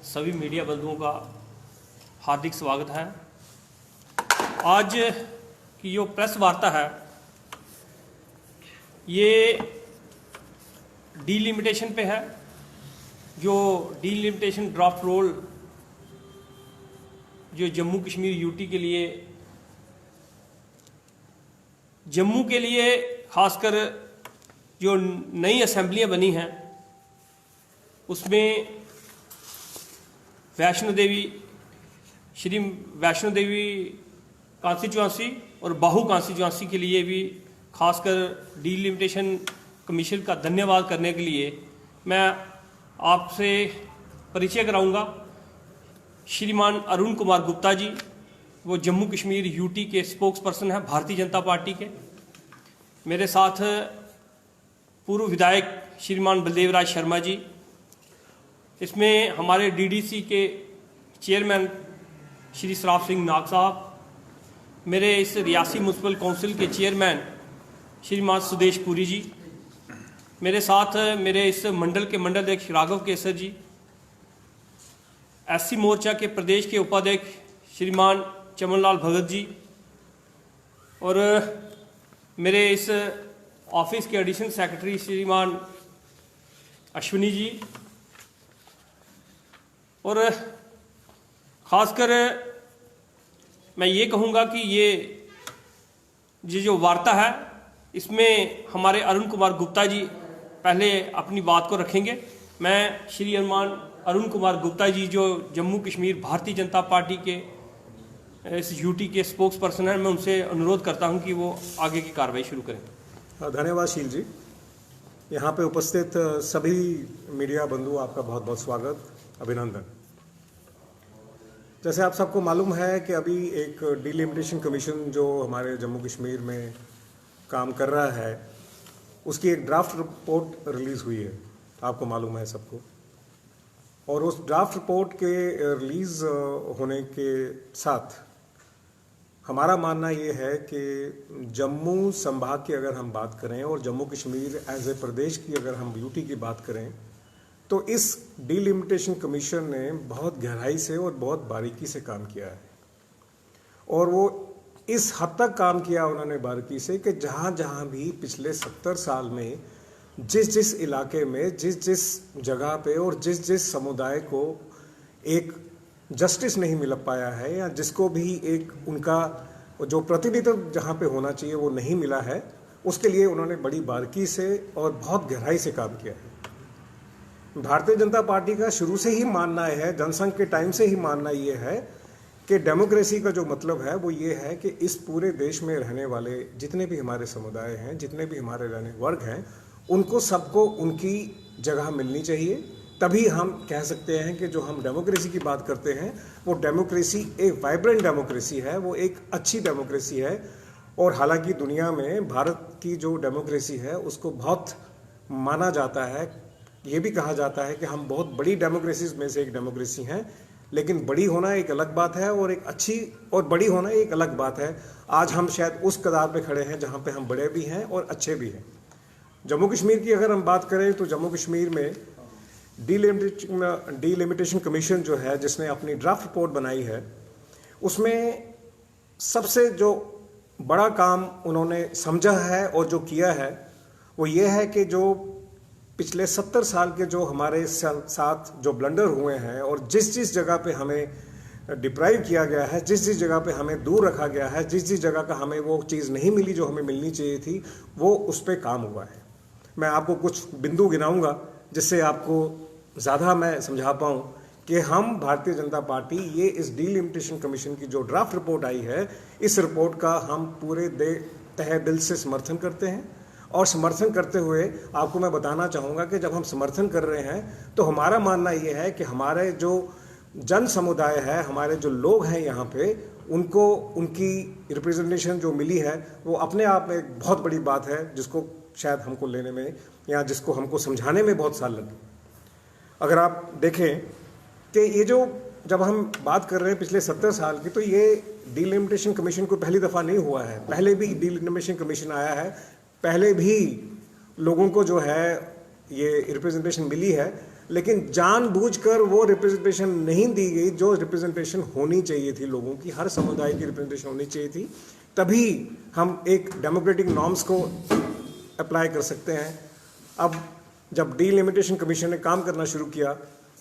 सभी मीडिया बंधुओं का हार्दिक स्वागत है। आज की जो प्रेस वार्ता है ये डीलिमिटेशन पे है। जो डीलिमिटेशन ड्राफ्ट रोल जो जम्मू कश्मीर यूटी के लिए, जम्मू के लिए खासकर जो नई असेंबलियां बनी हैं उसमें वैष्णो देवी, श्री वैष्णो देवी कॉन्स्टिट्यूंसी और बाहू कॉन्स्टिट्यूंसी के लिए भी खासकर डीलिमिटेशन कमीशन का धन्यवाद करने के लिए मैं आपसे परिचय कराऊंगा। श्रीमान अरुण कुमार गुप्ता जी, वो जम्मू कश्मीर यूटी के स्पोक्स पर्सन हैं भारतीय जनता पार्टी के। मेरे साथ पूर्व विधायक श्रीमान बलदेव राज शर्मा जी, इसमें हमारे डीडीसी के चेयरमैन श्री सराफ सिंह नाग साहब, मेरे इस रियासी म्यूनसिपल काउंसिल के चेयरमैन श्रीमान सुदेश पुरी जी, मेरे साथ मेरे इस मंडल के मंडल अध्यक्ष राघव केसर जी, एससी मोर्चा के प्रदेश के उपाध्यक्ष श्रीमान चमनलाल भगत जी, और मेरे इस ऑफिस के एडिशनल सेक्रेटरी श्रीमान अश्विनी जी। और ख़ासकर मैं ये कहूँगा कि ये जो वार्ता है इसमें हमारे अरुण कुमार गुप्ता जी पहले अपनी बात को रखेंगे। मैं श्री अरुण कुमार गुप्ता जी जो जम्मू कश्मीर भारतीय जनता पार्टी के इस यूटी के स्पोक्स पर्सन हैं, मैं उनसे अनुरोध करता हूं कि वो आगे की कार्रवाई शुरू करें। धन्यवाद शील जी। यहाँ पे उपस्थित सभी मीडिया बंधु, आपका बहुत बहुत स्वागत, अभिनंदन। जैसे आप सबको मालूम है कि अभी एक डीलिमिटेशन कमीशन जो हमारे जम्मू कश्मीर में काम कर रहा है उसकी एक ड्राफ्ट रिपोर्ट रिलीज़ हुई है, आपको मालूम है सबको। और उस ड्राफ्ट रिपोर्ट के रिलीज़ होने के साथ हमारा मानना ये है कि जम्मू संभाग की अगर हम बात करें और जम्मू कश्मीर एज ए प्रदेश की अगर हम यूटी की बात करें तो इस डीलिमिटेशन कमीशन ने बहुत गहराई से और बहुत बारीकी से काम किया है। और वो इस हद तक काम किया उन्होंने बारीकी से कि जहाँ जहाँ भी पिछले 70 साल में जिस जिस इलाके में, जिस जिस जगह पे और जिस जिस समुदाय को एक जस्टिस नहीं मिल पाया है या जिसको भी एक उनका जो प्रतिनिधित्व जहाँ पे होना चाहिए वो नहीं मिला है, उसके लिए उन्होंने बड़ी बारीकी से और बहुत गहराई से काम किया है। भारतीय जनता पार्टी का शुरू से ही मानना है, जनसंघ के टाइम से ही मानना ये है कि डेमोक्रेसी का जो मतलब है वो ये है कि इस पूरे देश में रहने वाले जितने भी हमारे समुदाय हैं, जितने भी हमारे रहने वर्ग हैं, उनको सबको उनकी जगह मिलनी चाहिए। तभी हम कह सकते हैं कि जो हम डेमोक्रेसी की बात करते हैं वो डेमोक्रेसी एक वाइब्रेंट डेमोक्रेसी है, वो एक अच्छी डेमोक्रेसी है। और हालांकि दुनिया में भारत की जो डेमोक्रेसी है उसको बहुत माना जाता है, ये भी कहा जाता है कि हम बहुत बड़ी डेमोक्रेसीज में से एक डेमोक्रेसी हैं, लेकिन बड़ी होना एक अलग बात है और एक अच्छी और बड़ी होना एक अलग बात है। आज हम शायद उस कगार पे खड़े हैं जहाँ पे हम बड़े भी हैं और अच्छे भी हैं। जम्मू कश्मीर की अगर हम बात करें तो जम्मू कश्मीर में डीलिमिटेशन कमीशन जो है जिसने अपनी ड्राफ्ट रिपोर्ट बनाई है, उसमें सबसे जो बड़ा काम उन्होंने समझा है और जो किया है वो ये है कि जो पिछले 70 साल के जो हमारे साथ जो ब्लंडर हुए हैं और जिस जिस जगह पे हमें डिप्राइव किया गया है, जिस जिस जगह पे हमें दूर रखा गया है, जिस जिस जगह का हमें वो चीज़ नहीं मिली जो हमें मिलनी चाहिए थी, वो उस पर काम हुआ है। मैं आपको कुछ बिंदु गिनाऊंगा जिससे आपको ज़्यादा मैं समझा पाऊँ कि हम भारतीय जनता पार्टी ये इस डीलिमिटेशन कमीशन की जो ड्राफ्ट रिपोर्ट आई है, इस रिपोर्ट का हम पूरे तहे दिल से समर्थन करते हैं। और समर्थन करते हुए आपको मैं बताना चाहूँगा कि जब हम समर्थन कर रहे हैं तो हमारा मानना ये है कि हमारे जो जन समुदाय है, हमारे जो लोग हैं यहाँ पे, उनको उनकी रिप्रेजेंटेशन जो मिली है वो अपने आप में एक बहुत बड़ी बात है जिसको शायद हमको लेने में या जिसको हमको समझाने में बहुत साल लगे। अगर आप देखें कि ये जो जब हम बात कर रहे हैं पिछले 70 साल की, तो ये डीलिमिटेशन कमीशन को पहली दफ़ा नहीं हुआ है। पहले भी डीलिमिटेशन कमीशन आया है, पहले भी लोगों को जो है ये रिप्रेजेंटेशन मिली है, लेकिन जानबूझकर वो रिप्रेजेंटेशन नहीं दी गई जो रिप्रेजेंटेशन होनी चाहिए थी लोगों की, हर समुदाय की रिप्रेजेंटेशन होनी चाहिए थी, तभी हम एक डेमोक्रेटिक नॉर्म्स को अप्लाई कर सकते हैं। अब जब डीलिमिटेशन कमीशन ने काम करना शुरू किया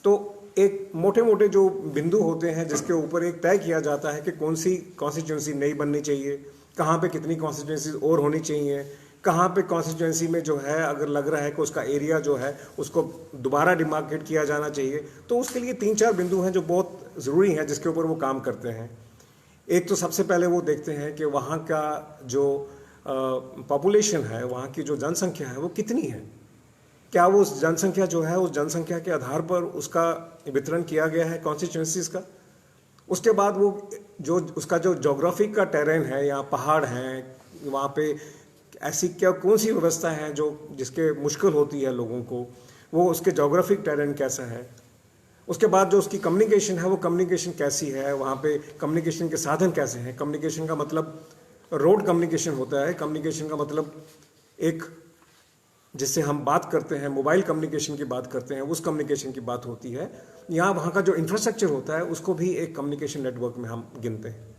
तो एक मोटे मोटे जो बिंदु होते हैं जिसके ऊपर एक तय किया जाता है कि कौन सी कॉन्स्टिट्यूंसी नई बननी चाहिए, कहाँ पे कितनी कॉन्स्टिट्यूंसीज और होनी चाहिए, कहाँ पे कॉन्स्टिट्यूंसी में जो है अगर लग रहा है कि उसका एरिया जो है उसको दोबारा डिमार्केट किया जाना चाहिए, तो उसके लिए 3-4 बिंदु हैं जो बहुत ज़रूरी हैं जिसके ऊपर वो काम करते हैं। एक तो सबसे पहले वो देखते हैं कि वहाँ का जो पॉपुलेशन है, वहाँ की जो जनसंख्या है वो कितनी है, क्या वो जनसंख्या जो है उस जनसंख्या के आधार पर उसका वितरण किया गया है कॉन्स्टिट्यूंसीज का। उसके बाद वो जो उसका जो जोग्राफिक का टेरेन है या पहाड़ हैं, वहाँ पे ऐसी क्या कौन सी व्यवस्था है जो जिसके मुश्किल होती है लोगों को, वो उसके जोग्राफिक टेरेन कैसा है। उसके बाद जो उसकी कम्युनिकेशन है वो कम्युनिकेशन कैसी है, वहाँ पे कम्युनिकेशन के साधन कैसे हैं। कम्युनिकेशन का मतलब रोड कम्युनिकेशन होता है, कम्युनिकेशन का मतलब एक जिससे हम बात करते हैं, मोबाइल कम्युनिकेशन की बात करते हैं, उस कम्युनिकेशन की बात होती है। यहाँ वहाँ का जो इंफ्रास्ट्रक्चर होता है उसको भी एक कम्युनिकेशन नेटवर्क में हम गिनते हैं।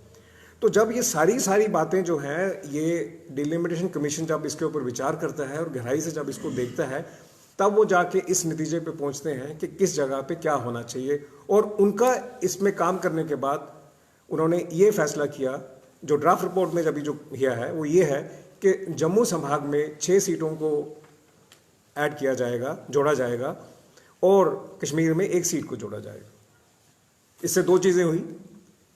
तो जब ये सारी बातें जो हैं, ये डिलिमिटेशन कमीशन जब इसके ऊपर विचार करता है और गहराई से जब इसको देखता है, तब वो जाके इस नतीजे पे पहुंचते हैं कि किस जगह पे क्या होना चाहिए। और उनका इसमें काम करने के बाद उन्होंने ये फैसला किया, जो ड्राफ्ट रिपोर्ट में अभी जो किया है वो ये है कि जम्मू संभाग में 6 सीटों को ऐड किया जाएगा, जोड़ा जाएगा, और कश्मीर में 1 सीट को जोड़ा जाएगा। इससे 2 चीज़ें हुई।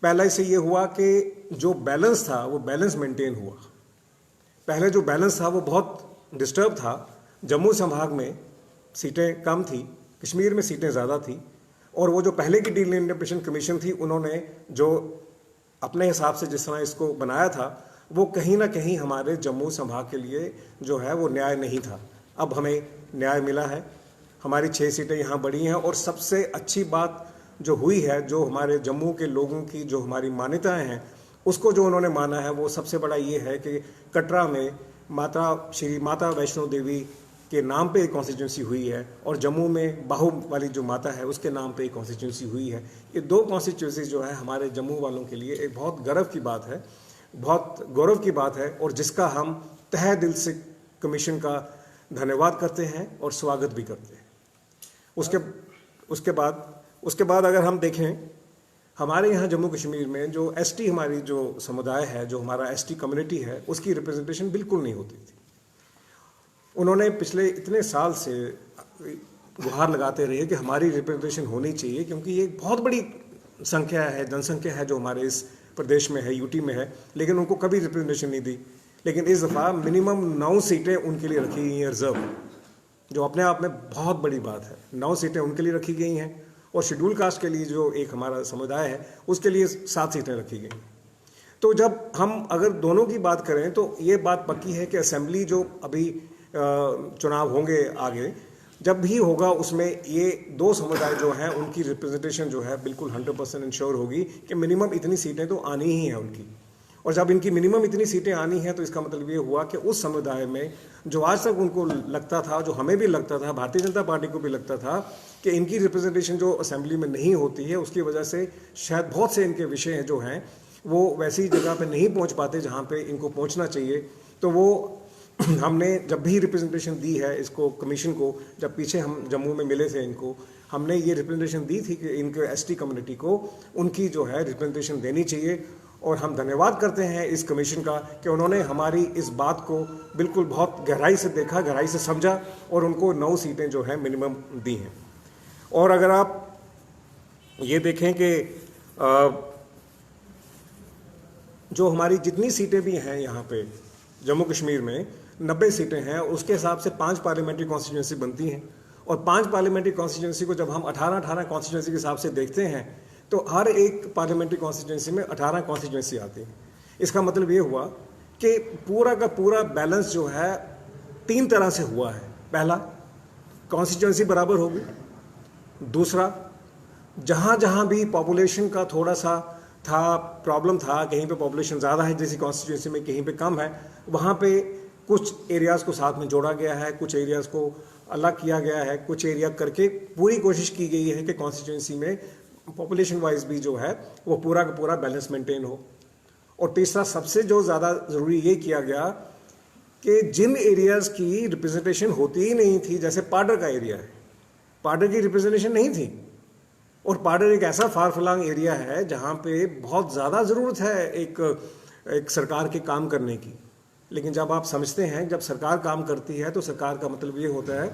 पहला इससे ये हुआ कि जो बैलेंस था वो बैलेंस मेंटेन हुआ। पहले जो बैलेंस था वो बहुत डिस्टर्ब था। जम्मू संभाग में सीटें कम थी, कश्मीर में सीटें ज़्यादा थी, और वो जो पहले की डिलिमिटेशन कमीशन थी उन्होंने जो अपने हिसाब से जिस तरह इसको बनाया था वो कहीं ना कहीं हमारे जम्मू संभाग के लिए जो है वो न्याय नहीं था। अब हमें न्याय मिला है, हमारी 6 सीटें यहाँ बढ़ी हैं। और सबसे अच्छी बात जो हुई है, जो हमारे जम्मू के लोगों की जो हमारी मान्यताएं हैं उसको जो उन्होंने माना है, वो सबसे बड़ा ये है कि कटरा में श्री माता वैष्णो देवी के नाम पे एक कॉन्स्टिट्यूंसी हुई है, और जम्मू में बाहू वाली जो माता है उसके नाम पे एक कॉन्स्टिट्यूंसी हुई है। ये 2 कॉन्स्टिट्यूंसी जो है हमारे जम्मू वालों के लिए एक बहुत गर्व की बात है, बहुत गौरव की बात है, और जिसका हम तहे दिल से कमीशन का धन्यवाद करते हैं और स्वागत भी करते हैं। उसके बाद अगर हम देखें, हमारे यहाँ जम्मू कश्मीर में जो एसटी हमारी जो समुदाय है, जो हमारा एसटी कम्युनिटी है, उसकी रिप्रेजेंटेशन बिल्कुल नहीं होती थी। उन्होंने पिछले इतने साल से गुहार लगाते रहे कि हमारी रिप्रेजेंटेशन होनी चाहिए, क्योंकि ये एक बहुत बड़ी संख्या है, जनसंख्या है जो हमारे इस प्रदेश में है, यूटी में है, लेकिन उनको कभी रिप्रेजेंटेशन नहीं दी। लेकिन इस दफ़ा मिनिमम 9 सीटें उनके लिए रखी गई हैं रिजर्व, जो अपने आप में बहुत बड़ी बात है। 9 सीटें उनके लिए रखी गई हैं, और शेड्यूल कास्ट के लिए जो एक हमारा समुदाय है उसके लिए 7 सीटें रखी गई। तो जब हम अगर दोनों की बात करें तो ये बात पक्की है कि असेंबली जो अभी चुनाव होंगे आगे, जब भी होगा उसमें ये 2 समुदाय जो हैं उनकी रिप्रेजेंटेशन जो है बिल्कुल 100% इंश्योर होगी कि मिनिमम इतनी सीटें तो आनी ही हैं उनकी। और जब इनकी मिनिमम इतनी सीटें आनी हैं तो इसका मतलब ये हुआ कि उस समुदाय में जो आज तक उनको लगता था, जो हमें भी लगता था, भारतीय जनता पार्टी को भी लगता था कि इनकी रिप्रेजेंटेशन जो असेंबली में नहीं होती है, उसकी वजह से शायद बहुत से इनके विषय जो हैं वो वैसी जगह पे नहीं पहुंच पाते जहां पे इनको पहुंचना चाहिए। तो वो हमने जब भी रिप्रेजेंटेशन दी है इसको कमीशन को, जब पीछे हम जम्मू में मिले थे इनको, हमने ये रिप्रेजेंटेशन दी थी कि इनके एसटी कम्युनिटी को उनकी जो है रिप्रेजेंटेशन देनी चाहिए। और हम धन्यवाद करते हैं इस कमीशन का कि उन्होंने हमारी इस बात को बिल्कुल बहुत गहराई से देखा, गहराई से समझा, और उनको 9 सीटें जो हैं मिनिमम दी हैं। और अगर आप ये देखें कि जो हमारी जितनी सीटें भी हैं यहाँ पे जम्मू कश्मीर में 90 सीटें हैं, उसके हिसाब से 5 पार्लियामेंट्री कॉन्स्टिट्यूंसी बनती हैं। और 5 पार्लियामेंट्री कॉन्स्टिट्यूंसी को जब हम 18 कॉन्स्टिट्यूंसी के हिसाब से देखते हैं तो हर एक पार्लियामेंट्री कॉन्स्टिट्यूंसी में 18 कॉन्स्टिट्यूंसी आती है। इसका मतलब ये हुआ कि पूरा का पूरा बैलेंस जो है 3 तरह से हुआ है। पहला, कॉन्स्टिट्यूंसी बराबर होगी। दूसरा, जहाँ जहाँ भी पॉपुलेशन का थोड़ा सा था, प्रॉब्लम था, कहीं पे पॉपुलेशन ज़्यादा है जैसी कॉन्स्टिट्यूंसी में, कहीं पे कम है, वहाँ पे कुछ एरियाज़ को साथ में जोड़ा गया है, कुछ एरियाज़ को अलग किया गया है, कुछ एरिया करके पूरी कोशिश की गई है कि कॉन्स्टिट्यूंसी में पॉपुलेशन वाइज भी जो है वो पूरा का पूरा बैलेंस मेंटेन हो। और तीसरा सबसे जो ज़्यादा ज़रूरी ये किया गया कि जिन एरियाज़ की रिप्रेजेंटेशन होती ही नहीं थी, जैसे पाडर का एरिया है, पाडर की रिप्रेजेंटेशन नहीं थी, और पाडर एक ऐसा फार फलांग एरिया है जहाँ पे बहुत ज़्यादा ज़रूरत है एक सरकार के काम करने की। लेकिन जब आप समझते हैं, जब सरकार काम करती है तो सरकार का मतलब ये होता है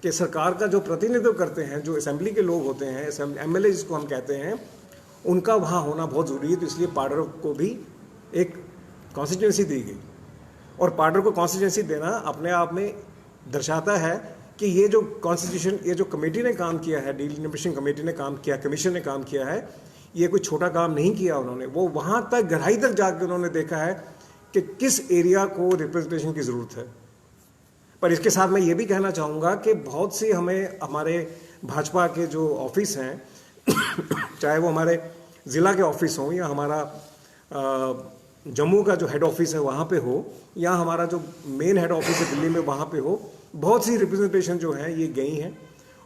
कि सरकार का जो प्रतिनिधित्व करते हैं, जो असेंबली के लोग होते हैं, MLA जिसको हम कहते हैं, उनका वहाँ होना बहुत ज़रूरी है। तो इसलिए पाडर को भी एक कॉन्स्टिट्यूंसी दी गई, और पाडर को कॉन्स्टिट्यूंसी देना अपने आप में दर्शाता है कि ये जो कॉन्स्टिट्यूशन, ये जो कमेटी ने काम किया है, डिलिमिटेशन कमेटी ने काम किया, कमीशन ने काम किया है, ये कोई छोटा काम नहीं किया उन्होंने। वो वहाँ तक गहराई तक जाकर उन्होंने देखा है कि किस एरिया को रिप्रेजेंटेशन की ज़रूरत है। पर इसके साथ मैं ये भी कहना चाहूँगा कि बहुत सी हमारे भाजपा के जो ऑफिस हैं चाहे वो हमारे ज़िला के ऑफिस हों, या हमारा जम्मू का जो हेड ऑफिस है वहाँ पे हो, या हमारा जो मेन हेड ऑफिस है दिल्ली में वहाँ पे हो, बहुत सी रिप्रेजेंटेशन जो हैं ये गई हैं।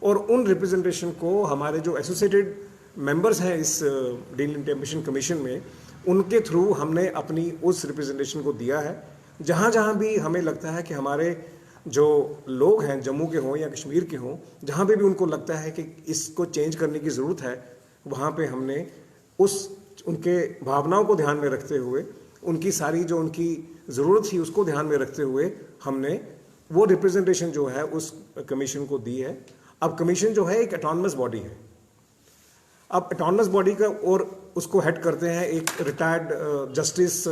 और उन रिप्रेजेंटेशन को हमारे जो एसोसिएटेड मेंबर्स हैं इस डिलिमिटेशन कमीशन में, उनके थ्रू हमने अपनी उस रिप्रेजेंटेशन को दिया है। जहाँ जहाँ भी हमें लगता है कि हमारे जो लोग हैं जम्मू के हों या कश्मीर के हों, जहाँ पे भी उनको लगता है कि इसको चेंज करने की ज़रूरत है, वहाँ पे हमने उनके भावनाओं को ध्यान में रखते हुए, उनकी सारी जो उनकी ज़रूरत थी उसको ध्यान में रखते हुए हमने वो रिप्रेजेंटेशन जो है उस कमीशन को दी है। अब कमीशन जो है एक ऑटोनमस बॉडी है। अब ऑटोनमस बॉडी का और उसको हेड करते हैं एक रिटायर्ड जस्टिस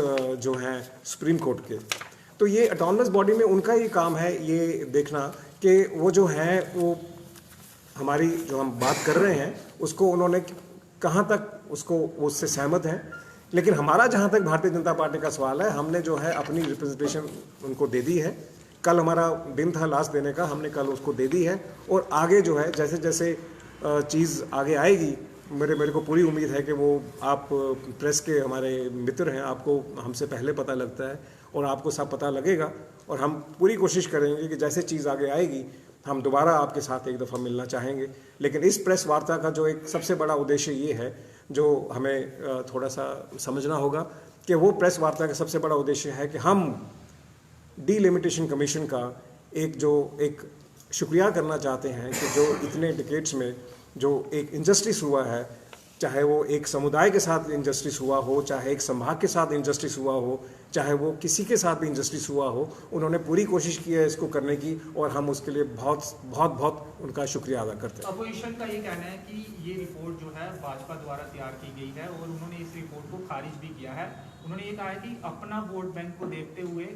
जो हैं सुप्रीम कोर्ट के। तो ये ऑटोनमस बॉडी में उनका ये काम है ये देखना कि वो जो है वो हमारी जो हम बात कर रहे हैं उसको उन्होंने कहाँ तक उसको उससे सहमत हैं। लेकिन हमारा जहाँ तक भारतीय जनता पार्टी का सवाल है, हमने जो है अपनी रिप्रेजेंटेशन उनको दे दी है। कल हमारा दिन था लास्ट देने का, हमने कल उसको दे दी है। और आगे जो है जैसे जैसे चीज़ आगे आएगी, मेरे को पूरी उम्मीद है कि वो आप प्रेस के हमारे मित्र हैं, आपको हमसे पहले पता लगता है और आपको सब पता लगेगा। और हम पूरी कोशिश करेंगे कि जैसे चीज़ आगे आएगी हम दोबारा आपके साथ एक दफ़ा मिलना चाहेंगे। लेकिन इस प्रेस वार्ता का जो एक सबसे बड़ा उद्देश्य ये है, जो हमें थोड़ा सा समझना होगा कि वो प्रेस वार्ता का सबसे बड़ा उद्देश्य है कि हम डिलिमिटेशन कमीशन का एक शुक्रिया करना चाहते हैं कि जो इतने डिकेड्स में जो एक इंजस्टिस हुआ है, चाहे वो एक समुदाय के साथ इंजस्टिस हुआ हो, चाहे एक संभाग के साथ इंजस्टिस हुआ हो, चाहे वो किसी के साथ भी इंजस्टिस हुआ हो, उन्होंने पूरी कोशिश की है इसको करने की और हम उसके लिए बहुत बहुत बहुत उनका शुक्रिया अदा करते हैं। अपोजिशन का ये कहना है कि ये रिपोर्ट जो है भाजपा द्वारा तैयार की गई है और उन्होंने इस रिपोर्ट को खारिज भी किया है। उन्होंने ये कहा है कि अपना वोट बैंक को देखते हुए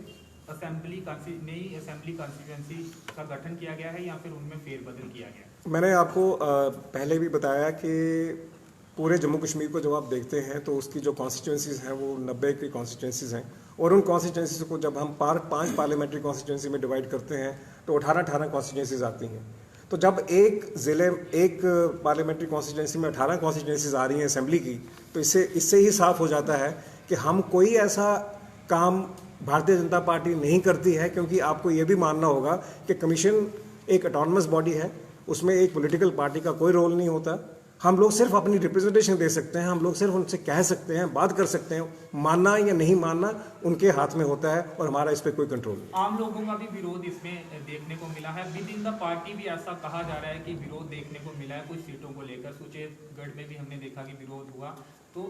नई असेंबली कॉन्स्टिट्यूएंसी का गठन किया गया है या फिर उनमें फेरबदल किया गया है। मैंने आपको पहले भी बताया कि पूरे जम्मू कश्मीर को जब आप देखते हैं तो उसकी जो कॉन्स्टिट्यूंसीज़ हैं वो 90 की कॉन्स्टिट्यूंसीज़ हैं। और उन कॉन्स्टिट्यूंसीज़ को जब हम 5 पार्लियामेंट्री कॉन्स्टिट्यूंसी में डिवाइड करते हैं तो 18 कॉन्स्टिट्यूंसीज़ आती हैं। तो जब एक ज़िले एक पार्लियामेंट्री कॉन्स्टिट्यूंसी में 18 कॉन्स्टिट्यूंसीज़ आ रही हैं असेंबली की, तो इससे ही साफ हो जाता है कि हम कोई ऐसा काम भारतीय जनता पार्टी नहीं करती है। क्योंकि आपको ये भी मानना होगा कि कमीशन एक ऑटोनमस बॉडी है, उसमें एक पॉलिटिकल पार्टी का कोई रोल नहीं होता। हम लोग सिर्फ अपनी रिप्रेजेंटेशन दे सकते हैं, हम लोग सिर्फ उनसे कह सकते हैं, बात कर सकते हैं, मानना या नहीं मानना उनके हाथ में होता है और हमारा इस पर कोई कंट्रोल नहीं। आम लोगों का भी विरोध इसमें देखने को मिला है। विद इन द पार्टी भी ऐसा कहा जा रहा है कि विरोध देखने को मिला है कुछ सीटों को लेकर। सुचेतगढ़ में भी हमने देखा कि विरोध हुआ। तो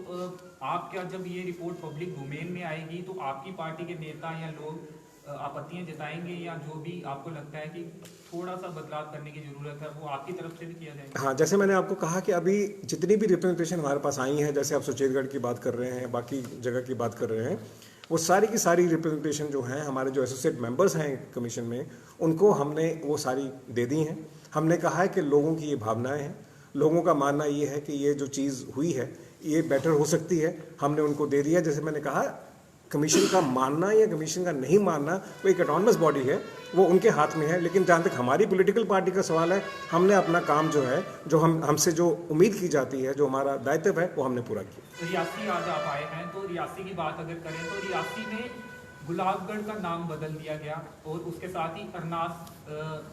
आप क्या, जब ये रिपोर्ट पब्लिक डोमेन में आएगी तो आपकी पार्टी के नेता या लोग आपत्तियां जताएंगे, या जो भी आपको लगता है कि थोड़ा सा बदलाव करने की जरूरत है वो आपकी तरफ से भी किया जाएगा? हाँ, जैसे मैंने आपको कहा कि अभी जितनी भी रिप्रेजेंटेशन हमारे पास आई हैं, जैसे आप सुचेतगढ़ की बात कर रहे हैं, बाकी जगह की बात कर रहे हैं, वो सारी की सारी रिप्रेजेंटेशन जो हैं हमारे जो एसोसिएट मेंबर्स हैं कमीशन में, उनको हमने वो सारी दे दी हैं। हमने कहा है कि लोगों की ये भावनाएं हैं, लोगों का मानना ये है कि ये जो चीज़ हुई है ये बेटर हो सकती है, हमने उनको दे दिया। जैसे मैंने कहा, कमीशन का मानना या कमीशन का नहीं मानना वो एक ऑटोनमस बॉडी है, वो उनके हाथ में है। लेकिन जहाँ तक हमारी पॉलिटिकल पार्टी का सवाल है, हमने अपना काम जो है, जो हमसे जो उम्मीद की जाती है, जो हमारा दायित्व है, वो हमने पूरा किया। रियासी आज आप आए हैं, तो रियासी की बात अगर करें तो रियासी में गुलाबगढ़ का नाम बदल दिया गया और उसके साथ ही अरनास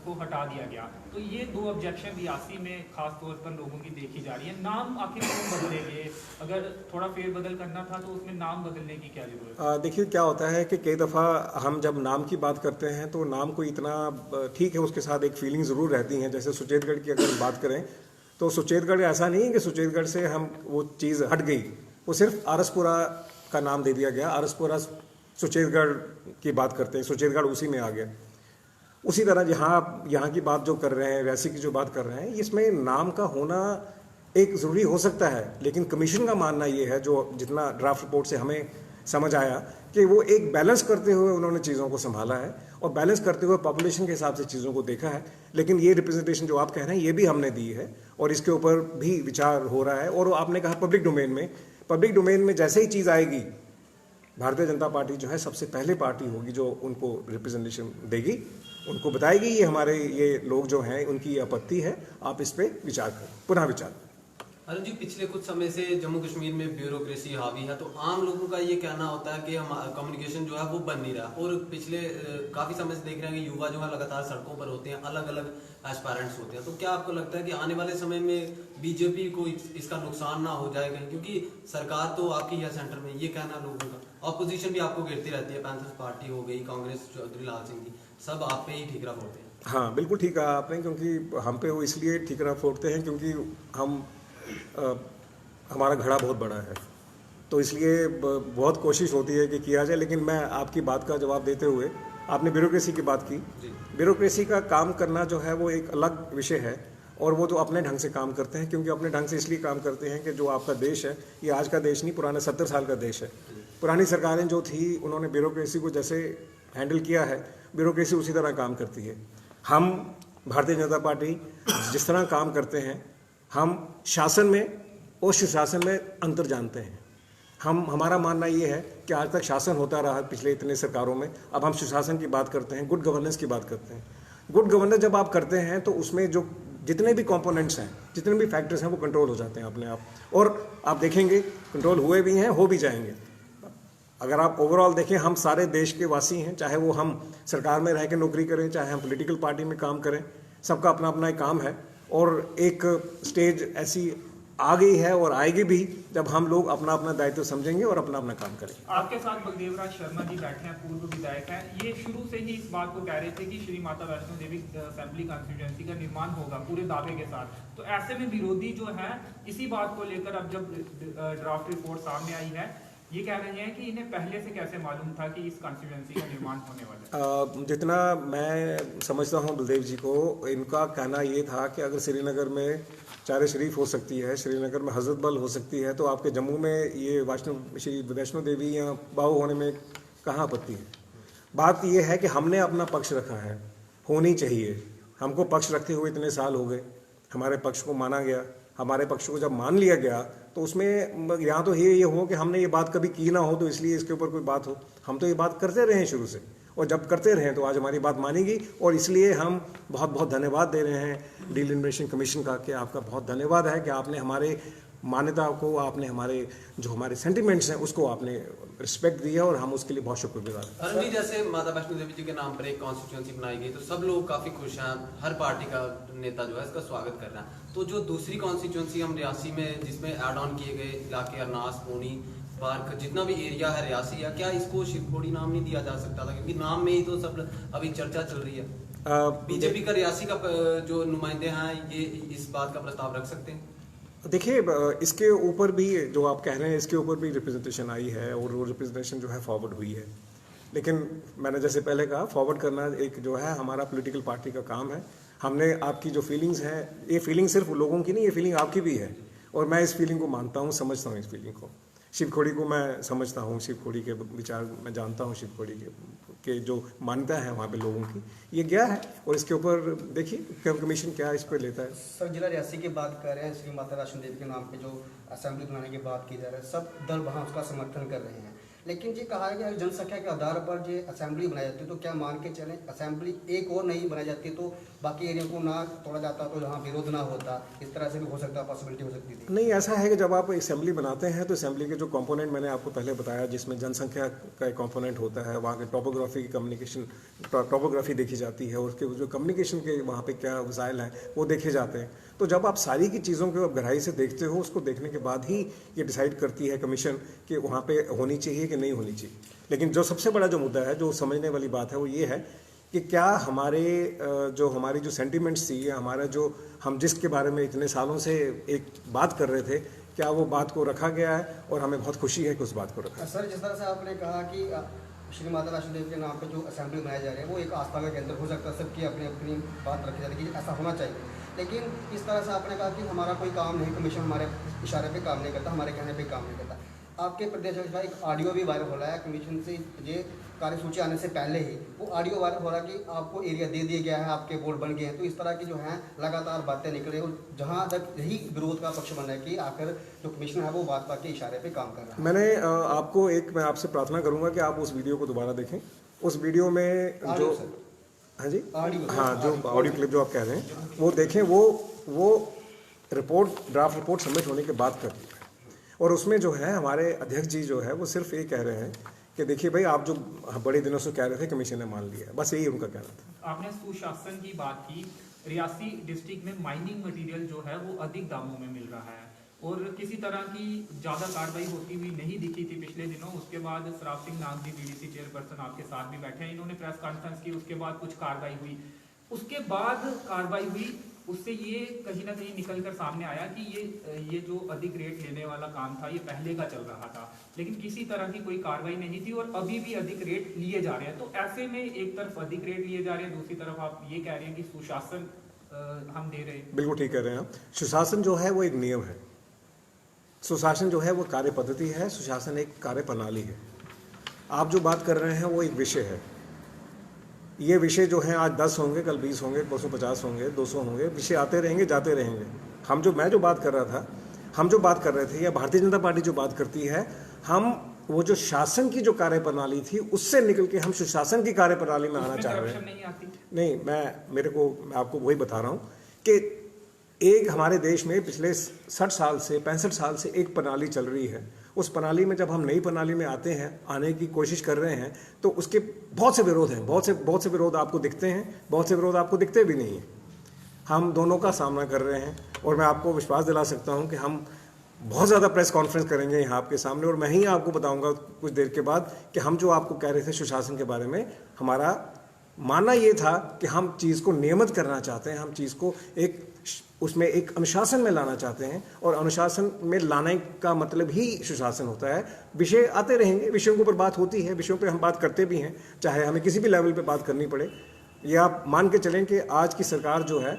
को हटा दिया गया। तो ये दो ऑब्जेक्शन रियासी में खास तौर पर लोगों की देखी जा रही है। नाम आखिर क्यों बदले गए? अगर थोड़ा फेरबदल करना था तो उसमें नाम बदलने की क्या जरूरत है? देखिए क्या होता है कि कई दफ़ा हम जब नाम की बात करते हैं तो नाम को इतना ठीक है, उसके साथ एक फीलिंग ज़रूर रहती है। जैसे सुचेतगढ़ की अगर बात करें तो सुचेतगढ़ ऐसा नहीं है कि सुचेतगढ़ से हम वो चीज़ हट गई, वो सिर्फ आरसपुरा का नाम दे दिया गया। आरसपुरा सुचेतगढ़ की बात करते हैं, सुचेतगढ़ उसी में आ गया। उसी तरह यहाँ की बात जो कर रहे हैं, रियासी की जो बात कर रहे हैं, इसमें नाम का होना एक ज़रूरी हो सकता है, लेकिन कमीशन का मानना ये है, जो जितना ड्राफ्ट रिपोर्ट से हमें समझ आया, कि वो एक बैलेंस करते हुए उन्होंने चीज़ों को संभाला है और बैलेंस करते हुए पॉपुलेशन के हिसाब से चीज़ों को देखा है। लेकिन ये रिप्रेजेंटेशन जो आप कह रहे हैं ये भी हमने दी है और इसके ऊपर भी विचार हो रहा है। और आपने कहा पब्लिक डोमेन में जैसे ही चीज़ आएगी, भारतीय जनता पार्टी जो है सबसे पहले पार्टी होगी जो उनको रिप्रेजेंटेशन देगी, उनको बताएगी ये लोग जो हैं उनकी ये आपत्ति है, आप इस पर विचार करें, पुनः विचार करें। अरुण जी, पिछले कुछ समय से जम्मू कश्मीर में ब्यूरोक्रेसी हावी है, तो आम लोगों का ये कहना होता है कि हम कम्युनिकेशन जो है वो बन नहीं रहा। और पिछले काफी समय से देख रहे हैं कि युवा जो है लगातार सड़कों पर होते हैं, अलग अलग एस्पायरेंट्स होते हैं। तो क्या आपको लगता है कि आने वाले समय में बीजेपी को इसका नुकसान ना हो जाएगा? क्योंकि सरकार तो आपकी है सेंटर में, ये कहना लोगों का। ऑपोजिशन भी आपको घेरती रहती है, पैंथर्स पार्टी हो गई, कांग्रेस चौधरी लाल सिंह की, सब आप पे ही ठीकरा फोड़ते हैं। हाँ बिल्कुल ठीक कहा आपने, क्योंकि हम पे वो इसलिए ठीकरा फोड़ते हैं क्योंकि हमारा घड़ा बहुत बड़ा है, तो इसलिए बहुत कोशिश होती है कि किया जाए। लेकिन मैं आपकी बात का जवाब देते हुए, आपने ब्यूरोक्रेसी की बात की, ब्यूरोक्रेसी का काम करना जो है वो एक अलग विषय है और वो तो अपने ढंग से काम करते हैं। क्योंकि अपने ढंग से इसलिए काम करते हैं कि जो आपका देश है ये आज का देश नहीं, पुराने 70 साल का देश है। पुरानी सरकारें जो थी उन्होंने ब्यूरोक्रेसी को जैसे हैंडल किया है, ब्यूरोक्रेसी उसी तरह काम करती है। हम भारतीय जनता पार्टी जिस तरह काम करते हैं, हम शासन में और सुशासन में अंतर जानते हैं। हमारा मानना ये है कि आज तक शासन होता रहा पिछले इतने सरकारों में, अब हम सुशासन की बात करते हैं, गुड गवर्नेंस की बात करते हैं। गुड गवर्नेंस जब आप करते हैं तो उसमें जो जितने भी कंपोनेंट्स हैं, जितने भी फैक्टर्स हैं, वो कंट्रोल हो जाते हैं अपने आप, और आप देखेंगे कंट्रोल हुए भी हैं, हो भी जाएंगे। अगर आप ओवरऑल देखें, हम सारे देश के वासी हैं, चाहे वो हम सरकार में रह के नौकरी करें, चाहे हम पॉलिटिकल पार्टी में काम करें, सबका अपना अपना एक काम है। और एक स्टेज ऐसी आ गई है और आएगी भी जब हम लोग अपना अपना दायित्व समझेंगे और अपना अपना काम करेंगे। आपके साथ बलदेवराज शर्मा जी बैठे हैं, पूर्व विधायक हैं। ये शुरू से ही इस बात को कह रहे थे कि श्री माता वैष्णो देवी असेंबली कॉन्स्टिट्यूएंसी का निर्माण होगा पूरे दावे के साथ। तो ऐसे में विरोधी जो है इसी बात को लेकर अब जब ड्राफ्ट रिपोर्ट सामने आई है, ये कह रहे हैं कि इन्हें पहले से कैसे मालूम था कि इस कॉन्स्टिट्यूएंसी का निर्माण होने वाला है? जितना मैं समझता हूँ बलदेव जी को, इनका कहना ये था कि अगर श्रीनगर में चारे शरीफ हो सकती है, श्रीनगर में हजरत बल हो सकती है, तो आपके जम्मू में ये श्री वैष्णो देवी या बाहु होने में कहाँ आपत्ति है। बात ये है कि हमने अपना पक्ष रखा है, होनी चाहिए। हमको पक्ष रखते हुए इतने साल हो गए, हमारे पक्ष को माना गया। हमारे पक्ष को जब मान लिया गया तो उसमें यहाँ तो ये हो कि हमने ये बात कभी की ना हो तो इसलिए इसके ऊपर कोई बात हो। हम तो ये बात करते रहे हैं शुरू से, और जब करते रहे तो आज हमारी बात मानी गई। और इसलिए हम बहुत बहुत धन्यवाद दे रहे हैं डीलिमिटेशन कमीशन का, कि आपका बहुत धन्यवाद है कि आपने हमारे मान्यता को, आपने हमारे सेंटिमेंट्स हैं उसको आपने रिस्पेक्ट दिया, और हम उसके लिए बहुत शुक्रगुजार हैं। अरुण जी, जैसे माता वैष्णो देवी जी के नाम पर एक कॉन्स्टिट्यूएंसी बनाई गई तो सब लोग काफी खुश हैं, हर पार्टी का नेता जो है इसका स्वागत कर रहा है। तो जो दूसरी कॉन्स्टिट्यूएंसी हम रियासी में जिसमें एड ऑन किए गए इलाके अरनास, पोनी, पार्क, जितना भी एरिया है रियासी, या क्या इसको शिवखोड़ी नाम नहीं दिया जा सकता था? क्योंकि नाम में ही तो सब अभी चर्चा चल रही है। बीजेपी का रियासी का जो नुमाइंदे हैं ये इस बात का प्रस्ताव रख सकते हैं? देखिए, इसके ऊपर भी जो आप कह रहे हैं इसके ऊपर भी रिप्रेजेंटेशन आई है और वो रिप्रेजेंटेशन जो है फॉरवर्ड हुई है। लेकिन मैंने जैसे पहले कहा, फॉरवर्ड करना एक जो है हमारा पॉलिटिकल पार्टी का काम है। हमने आपकी जो फीलिंग्स हैं, ये फीलिंग सिर्फ लोगों की नहीं, ये फीलिंग आपकी भी है, और मैं इस फीलिंग को मानता हूँ, समझता हूँ इस फीलिंग को। शिवखोड़ी को मैं समझता हूँ, शिवखोड़ी के विचार मैं जानता हूँ, शिवखोड़ी के जो मान्यता है वहाँ पे लोगों की, ये गया है। और इसके ऊपर देखिए कमीशन क्या इस पर लेता है। सर, जिला रियासी की बात कर रहे हैं, श्री माता वैष्णो देवी के नाम पे जो असेंबली बनाने की बात की जा रही है, सब दल वहाँ उसका समर्थन कर रहे हैं। लेकिन ये कहा है कि जनसंख्या के आधार पर जो असेंबली बनाई जाती है, तो क्या मान के चलें असेंबली एक और नहीं बनाई जाती तो बाकी एरिया को ना तोड़ा जाता तो यहाँ विरोध ना होता, इस तरह से भी हो सकता, पॉसिबिलिटी हो सकती थी। नहीं, ऐसा है कि जब आप असेंबली बनाते हैं तो असेंबली के जो कंपोनेंट मैंने आपको पहले बताया, जिसमें जनसंख्या का एक कंपोनेंट होता है, वहाँ के टोपोग्राफी की कम्युनिकेशन टोपोग्राफी देखी जाती है, और उसके जो कम्युनिकेशन के वहाँ पे क्या वसाइल हैं वो देखे जाते हैं। तो जब आप सारी की चीज़ों को आप गहराई से देखते हो, उसको देखने के बाद ही ये डिसाइड करती है कमीशन कि वहाँ पे होनी चाहिए कि नहीं होनी चाहिए। लेकिन जो सबसे बड़ा जो मुद्दा है, जो समझने वाली बात है, वो ये है कि क्या हमारी जो सेंटिमेंट्स थी, या हमारा जो हम जिसके बारे में इतने सालों से एक बात कर रहे थे, क्या वो बात को रखा गया है, और हमें बहुत खुशी है कि उस बात को रखा। सर, जिस तरह से आपने कहा कि श्री माता वैष्णो देवी के नाम पे जो असेंबली बनाया जा रहा है वो एक आस्था का केंद्र हो सकता है, सबकी अपनी अपनी बात रखी जाती है कि ऐसा होना चाहिए। लेकिन इस तरह से आपने कहा कि हमारा कोई काम नहीं, कमीशन हमारे इशारे पे काम नहीं करता, हमारे कहने पे काम नहीं करता। आपके प्रदेश में एक ऑडियो भी वायरल हो रहा है, कमीशन से ये कार्यसूची आने से पहले ही वो ऑडियो वायरल हो रहा है कि आपको एरिया दे दिया गया है, आपके बोर्ड बन गए हैं। तो इस तरह की जो है लगातार बातें निकले, और जहाँ तक यही विरोध का पक्ष बना है कि आखिर जो कमीशन है वो बात के इशारे पे काम कर रहा है। मैं आपसे प्रार्थना करूंगा कि आप उस वीडियो को दोबारा देखें। उस वीडियो में जो हाँ जी जो ऑडियो क्लिप जो आप कह रहे हैं वो देखें, वो रिपोर्ट, ड्राफ्ट रिपोर्ट सबमिट होने के बाद कर दी है। और उसमें जो है हमारे अध्यक्ष जी जो है वो सिर्फ ये कह रहे हैं कि देखिए भाई, आप जो बड़े दिनों से कह रहे थे कमीशन ने मान लिया, बस यही उनका कहना था। आपने सुशासन की बात की। रियासी डिस्ट्रिक्ट में माइनिंग मटेरियल जो है वो अधिक दामों में मिल रहा है, और किसी तरह की ज़्यादा कार्रवाई होती हुई नहीं दिखी थी पिछले दिनों। उसके बाद सराब सिंह नागजी बीडीसी चेयरपर्सन आपके साथ भी बैठे हैं, इन्होंने प्रेस कॉन्फ्रेंस की, उसके बाद कुछ कार्रवाई हुई। उसके बाद कार्रवाई हुई, उससे ये कहीं ना कहीं निकल कर सामने आया कि ये जो अधिक रेट लेने वाला काम था ये पहले का चल रहा था, लेकिन किसी तरह की कोई कार्रवाई नहीं थी, और अभी भी अधिक रेट लिए जा रहे हैं। तो ऐसे में एक तरफ अधिक रेट लिए जा रहे हैं, दूसरी तरफ आप ये कह रहे हैं कि सुशासन हम दे रहे हैं। बिल्कुल ठीक कह रहे हैं आप। सुशासन जो है वो एक नियम है, सुशासन जो है वो कार्य पद्धति है, सुशासन एक कार्य प्रणाली है। आप जो बात कर रहे हैं वो एक विषय है। ये विषय जो है आज 10 होंगे, कल 20 होंगे, 250 होंगे, 200 होंगे, विषय आते रहेंगे, जाते रहेंगे। मैं जो बात कर रहा था, हम जो बात कर रहे थे, या भारतीय जनता पार्टी जो बात करती है, हम वो जो शासन की जो कार्य प्रणाली थी उससे निकल के हम सुशासन की कार्य प्रणाली में आना चाह रहे हैं। नहीं, मैं आपको वही बता रहा हूँ कि एक हमारे देश में पिछले 60 साल से 65 साल से एक प्रणाली चल रही है। उस प्रणाली में जब हम नई प्रणाली में आने की कोशिश कर रहे हैं, तो उसके बहुत से विरोध हैं, बहुत से विरोध आपको दिखते हैं, बहुत से विरोध आपको दिखते भी नहीं हैं। हम दोनों का सामना कर रहे हैं, और मैं आपको विश्वास दिला सकता हूं कि हम बहुत ज़्यादा प्रेस कॉन्फ्रेंस करेंगे यहाँ आपके सामने, और मैं ही आपको बताऊंगा कुछ देर के बाद कि हम जो आपको कह रहे थे सुशासन के बारे में, हमारा मानना ये था कि हम चीज़ को नियमित करना चाहते हैं, हम चीज़ को उसमें एक अनुशासन में लाना चाहते हैं, और अनुशासन में लाने का मतलब ही सुशासन होता है। विषय आते रहेंगे, विषयों के ऊपर बात होती है, विषयों पे हम बात करते भी हैं, चाहे हमें किसी भी लेवल पे बात करनी पड़े। ये आप मान के चलें कि आज की सरकार जो है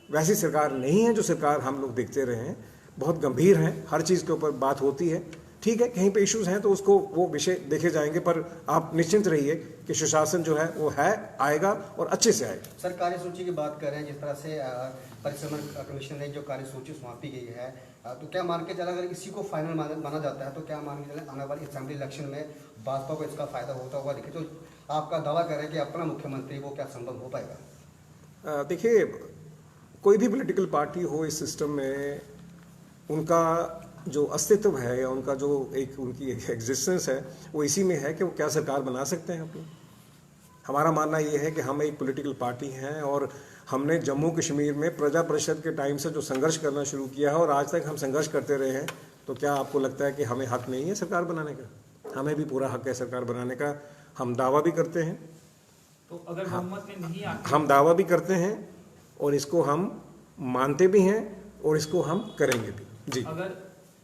वैसी सरकार नहीं है जो सरकार हम लोग देखते रहे हैं। बहुत गंभीर हैं, हर चीज़ के ऊपर बात होती है। ठीक है, कहीं पे इश्यूज हैं तो उसको वो विषय देखे जाएंगे, पर आप निश्चिंत रहिए कि सुशासन जो है वो है, आएगा और अच्छे से आएगा। सर, कार्यसूची की बात कर रहे हैं, जिस तरह से परिश्रमण कमीशन ने जो कार्यसूची सौंपी गई है, तो क्या मान के चला, अगर इसी को फाइनल माना जाता है तो क्या मान के चले आने वाली असेंबली इलेक्शन में भाजपा को इसका फायदा होता हुआ दिखे? तो आपका दावा कर रहे हैं कि अपना मुख्यमंत्री वो क्या संभव हो पाएगा? देखिए, कोई भी पॉलिटिकल पार्टी हो इस सिस्टम में, उनका जो अस्तित्व है या उनका जो उनकी एग्जिस्टेंस है वो इसी में है कि वो क्या सरकार बना सकते हैं अपनी। हमारा मानना ये है कि हम एक पॉलिटिकल पार्टी हैं, और हमने जम्मू कश्मीर में प्रजा परिषद के टाइम से जो संघर्ष करना शुरू किया है और आज तक हम संघर्ष करते रहे हैं, तो क्या आपको लगता है कि हमें हक नहीं है सरकार बनाने का? हमें भी पूरा हक है सरकार बनाने का। हम दावा भी करते हैं, तो अगर बहुमत में नहीं आते, हम दावा भी करते हैं, और इसको हम मानते भी हैं, और इसको हम करेंगे भी। जी, अगर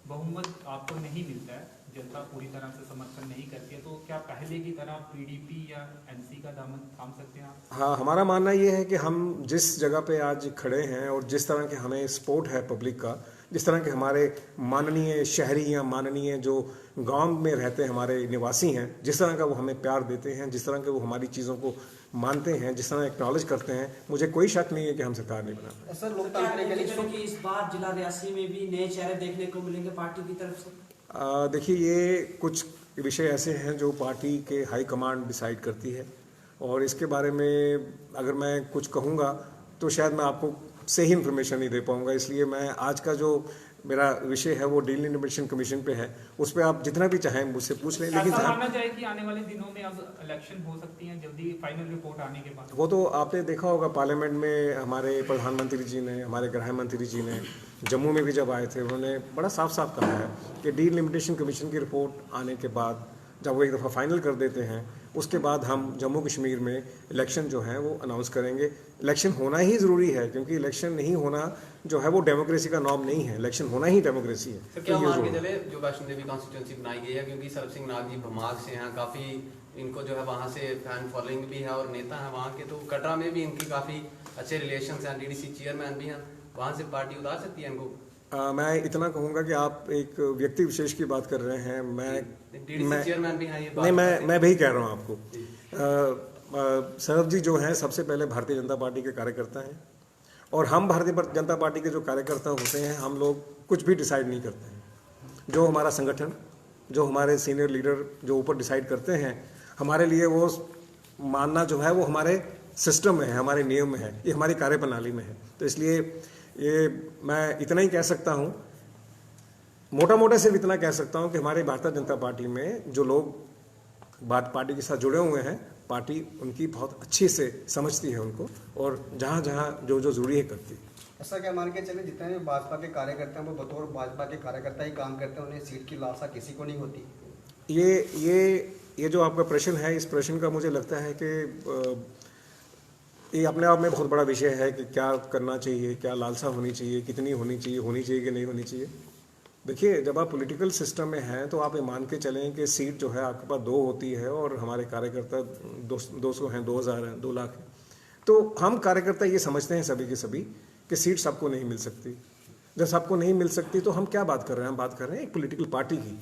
बहुमत आपको नहीं मिलता है, जनता पूरी तरह से समर्थन नहीं करती है, तो क्या पहले की तरह पीडीपी या एनसी का दामन थाम सकते हैं आप? हाँ, हमारा मानना ये है कि हम जिस जगह पे आज खड़े हैं और जिस तरह के हमें सपोर्ट है पब्लिक का, जिस तरह के हमारे माननीय शहरी या माननीय जो गांव में रहते हैं हमारे निवासी हैं, जिस तरह का वो हमें प्यार देते हैं, जिस तरह के वो हमारी चीज़ों को मानते हैं, जिस तरह एक्नॉलेज करते हैं, मुझे कोई शक नहीं है कि हम सरकार नहीं बना। सर, लोकतंत्र के लिए कि इस बार जिला रियासी में भी नए चेहरे देखने को मिलेंगे पार्टी की तरफ से? देखिए, ये कुछ विषय ऐसे हैं जो पार्टी के हाई कमांड डिसाइड करती है, और इसके बारे में अगर मैं कुछ कहूँगा तो शायद मैं आपको सही इन्फॉर्मेशन नहीं दे पाऊंगा। इसलिए मैं आज का जो मेरा विषय है वो डीलिमिटेशन कमीशन पे है, उस पर आप जितना भी चाहें मुझसे पूछ लें। लेकिन ऐसा मानना चाहिए कि आने वाले दिनों में अब इलेक्शन हो सकती हैं जल्दी फाइनल रिपोर्ट आने के बाद। वो तो आपने देखा होगा पार्लियामेंट में हमारे प्रधानमंत्री जी ने, हमारे गृह मंत्री जी ने जम्मू में भी जब आए थे, उन्होंने बड़ा साफ साफ कहा है कि डीलिमिटेशन कमीशन की रिपोर्ट आने के बाद जब वो एक दफ़ा फाइनल कर देते हैं, उसके बाद हम जम्मू कश्मीर में इलेक्शन जो है वो अनाउंस करेंगे। इलेक्शन होना ही ज़रूरी है, क्योंकि इलेक्शन नहीं होना जो है वो डेमोक्रेसी का नॉर्म नहीं है। इलेक्शन होना ही डेमोक्रेसी है। सर, क्या मान के चले जो वैष्णो देवी कॉन्स्टिट्यूंसी बनाई गई है, क्योंकि सरब सिंह नाग जी भमाग से हैं, काफ़ी इनको जो है वहाँ से फैन फॉलोइंग भी है और नेता हैं वहाँ के, तो कटरा में भी इनकी काफ़ी अच्छे रिलेशन हैं, डीडीसी चेयरमैन भी हैं, वहाँ से पार्टी उतार सकती है इनको? मैं इतना कहूँगा कि आप एक व्यक्ति विशेष की बात कर रहे हैं। मैं चेयरमैन भी हैं ये नहीं, मैं भी कह रहा हूँ आपको। सरब जी जो हैं सबसे पहले भारतीय जनता पार्टी के कार्यकर्ता हैं, और हम भारतीय जनता पार्टी के जो कार्यकर्ता होते हैं, हम लोग कुछ भी डिसाइड नहीं करते हैं। जो हमारा संगठन, जो हमारे सीनियर लीडर जो ऊपर डिसाइड करते हैं, हमारे लिए वो मानना जो है वो हमारे सिस्टम में है, हमारे नियम में है, ये हमारी कार्यप्रणाली में है। तो इसलिए ये मैं इतना ही कह सकता हूँ, मोटा मोटा सिर्फ इतना कह सकता हूँ कि हमारे भारतीय जनता पार्टी में जो लोग पार्टी के साथ जुड़े हुए हैं, पार्टी उनकी बहुत अच्छी से समझती है उनको, और जहाँ जहाँ जो जो ज़रूरी है करती है। ऐसा क्या मान के चले जितने भी भाजपा के कार्यकर्ता हैं वो बतौर भाजपा के कार्यकर्ता ही काम करते हैं, उन्हें सीट की लालसा किसी को नहीं होती? ये जो आपका प्रश्न है, इस प्रश्न का मुझे लगता है कि ये अपने आप में बहुत बड़ा विषय है कि क्या करना चाहिए, क्या लालसा होनी चाहिए, कितनी होनी चाहिए कि नहीं होनी चाहिए। देखिए, जब आप पॉलिटिकल सिस्टम में हैं तो आप ये मान के चलें कि सीट जो है आपके पास 2 होती है, और हमारे कार्यकर्ता 200 हैं, 2000 हैं, 2 लाख हैं। तो हम कार्यकर्ता ये समझते हैं सभी के सभी कि सीट सबको नहीं मिल सकती। जब सबको नहीं मिल सकती तो हम क्या बात कर रहे हैं? हम बात कर रहे हैं एक पॉलिटिकल पार्टी की।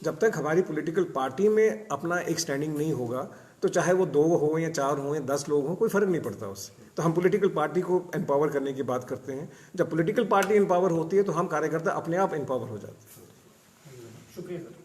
जब तक हमारी पॉलिटिकल पार्टी में अपना एक स्टैंडिंग नहीं होगा, तो चाहे वो 2 हो या 4 हो या 10 लोग हों, कोई फ़र्क नहीं पड़ता उससे। तो हम पॉलिटिकल पार्टी को एम्पावर करने की बात करते हैं। जब पॉलिटिकल पार्टी एम्पावर होती है तो हम कार्यकर्ता अपने आप एम्पावर हो जाते हैं। शुक्रिया सर।